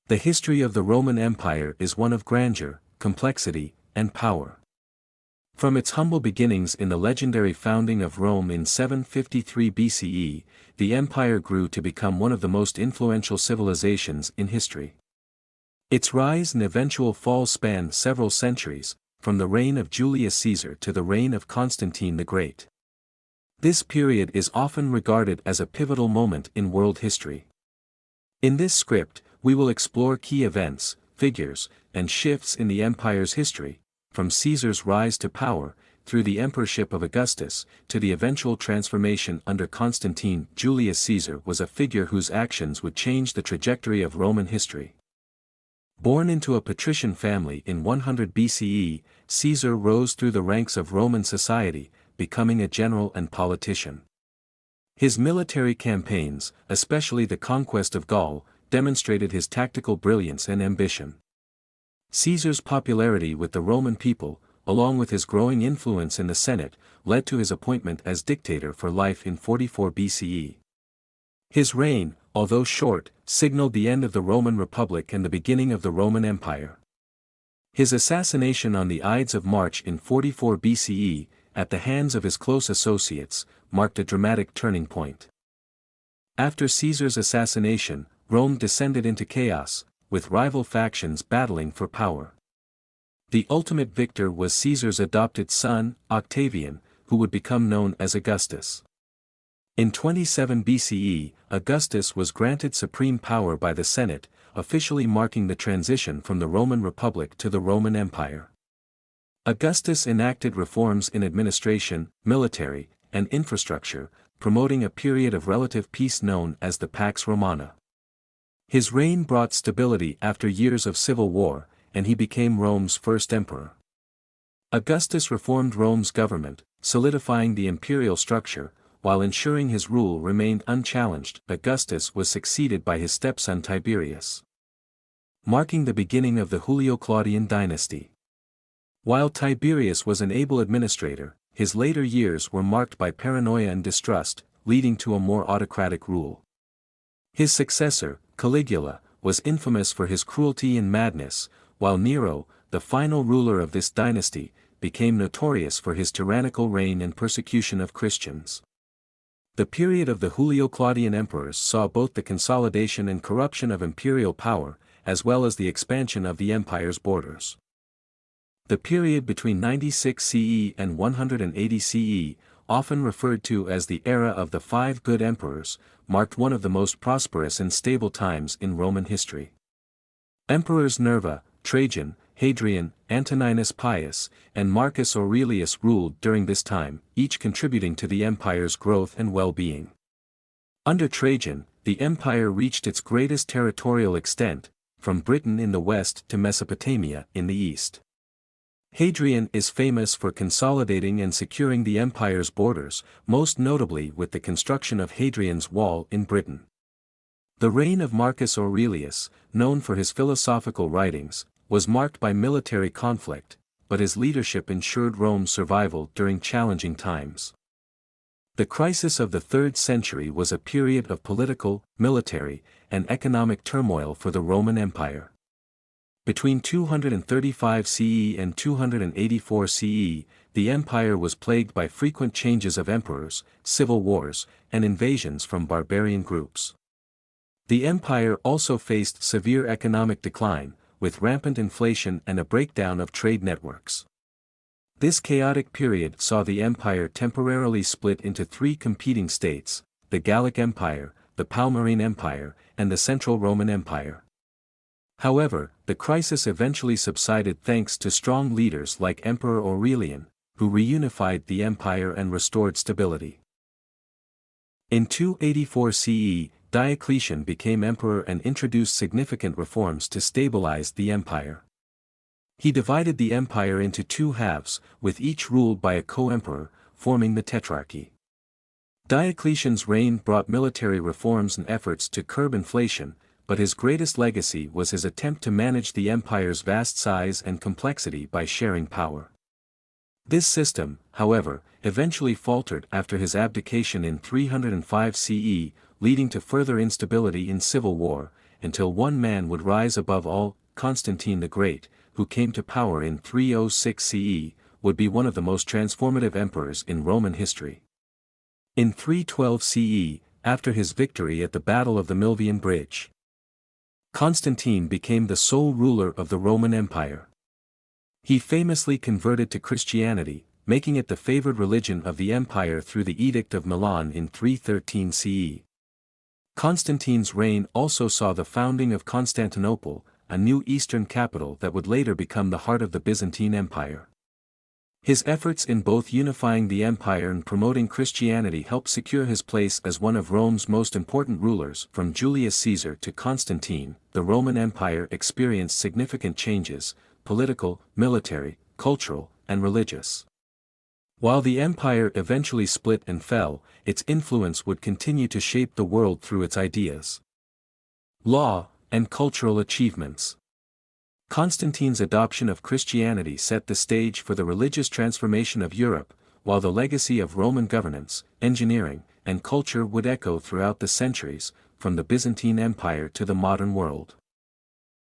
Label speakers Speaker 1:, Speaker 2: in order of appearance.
Speaker 1: The history of the Roman Empire is one of grandeur, complexity, and power. From its humble beginnings in the legendary founding of Rome in 753 BCE, the empire grew to become one of the most influential civilizations in history. Its rise and eventual fall spanned several centuries, from the reign of Julius Caesar to the reign of Constantine the Great. This period is often regarded as a pivotal moment in world history. In this script, we will explore key events, figures, and shifts in the empire's history, from Caesar's rise to power, through the emperorship of Augustus, to the eventual transformation under Constantine. Julius Caesar was a figure whose actions would change the trajectory of Roman history. Born into a patrician family in 100 BCE, Caesar rose through the ranks of Roman society, becoming a general and politician. His military campaigns, especially the conquest of Gaul, demonstrated his tactical brilliance and ambition. Caesar's popularity with the Roman people, along with his growing influence in the Senate, led to his appointment as dictator for life in 44 BCE. His reign, although short, signaled the end of the Roman Republic and the beginning of the Roman Empire. His assassination on the Ides of March in 44 BCE, at the hands of his close associates, marked a dramatic turning point. After Caesar's assassination, Rome descended into chaos, with rival factions battling for power. The ultimate victor was Caesar's adopted son, Octavian, who would become known as Augustus. In 27 BCE, Augustus was granted supreme power by the Senate, officially marking the transition from the Roman Republic to the Roman Empire. Augustus enacted reforms in administration, military, and infrastructure, promoting a period of relative peace known as the Pax Romana. His reign brought stability after years of civil war, and he became Rome's first emperor. Augustus reformed Rome's government, solidifying the imperial structure, while ensuring his rule remained unchallenged. Augustus was succeeded by his stepson Tiberius, marking the beginning of the Julio-Claudian dynasty. While Tiberius was an able administrator, his later years were marked by paranoia and distrust, leading to a more autocratic rule. His successor, Caligula, was infamous for his cruelty and madness, while Nero, the final ruler of this dynasty, became notorious for his tyrannical reign and persecution of Christians. The period of the Julio-Claudian emperors saw both the consolidation and corruption of imperial power, as well as the expansion of the empire's borders. The period between 96 CE and 180 CE, often referred to as the era of the Five Good Emperors, marked one of the most prosperous and stable times in Roman history. Emperors Nerva, Trajan, Hadrian, Antoninus Pius, and Marcus Aurelius ruled during this time, each contributing to the empire's growth and well-being. Under Trajan, the empire reached its greatest territorial extent, from Britain in the west to Mesopotamia in the east. Hadrian is famous for consolidating and securing the empire's borders, most notably with the construction of Hadrian's Wall in Britain. The reign of Marcus Aurelius, known for his philosophical writings, was marked by military conflict, but his leadership ensured Rome's survival during challenging times. The crisis of the 3rd century was a period of political, military, and economic turmoil for the Roman Empire. Between 235 CE and 284 CE, the empire was plagued by frequent changes of emperors, civil wars, and invasions from barbarian groups. The empire also faced severe economic decline, with rampant inflation and a breakdown of trade networks. This chaotic period saw the empire temporarily split into 3 competing states: the Gallic Empire, the Palmyrene Empire, and the Central Roman Empire. However, the crisis eventually subsided thanks to strong leaders like Emperor Aurelian, who reunified the empire and restored stability. In 284 CE, Diocletian became emperor and introduced significant reforms to stabilize the empire. He divided the empire into 2 halves, with each ruled by a co-emperor, forming the Tetrarchy. Diocletian's reign brought military reforms and efforts to curb inflation, but his greatest legacy was his attempt to manage the empire's vast size and complexity by sharing power. This system, however, eventually faltered after his abdication in 305 CE, leading to further instability in civil war, until one man would rise above all. Constantine the Great, who came to power in 306 CE, would be one of the most transformative emperors in Roman history. In 312 CE, after his victory at the Battle of the Milvian Bridge, Constantine became the sole ruler of the Roman Empire. He famously converted to Christianity, making it the favored religion of the empire through the Edict of Milan in 313 CE. Constantine's reign also saw the founding of Constantinople, a new eastern capital that would later become the heart of the Byzantine Empire. His efforts in both unifying the empire and promoting Christianity helped secure his place as one of Rome's most important rulers. From Julius Caesar to Constantine, the Roman Empire experienced significant changes: political, military, cultural, and religious. While the empire eventually split and fell, its influence would continue to shape the world through its ideas, law, and cultural achievements. Constantine's adoption of Christianity set the stage for the religious transformation of Europe, while the legacy of Roman governance, engineering, and culture would echo throughout the centuries, from the Byzantine Empire to the modern world.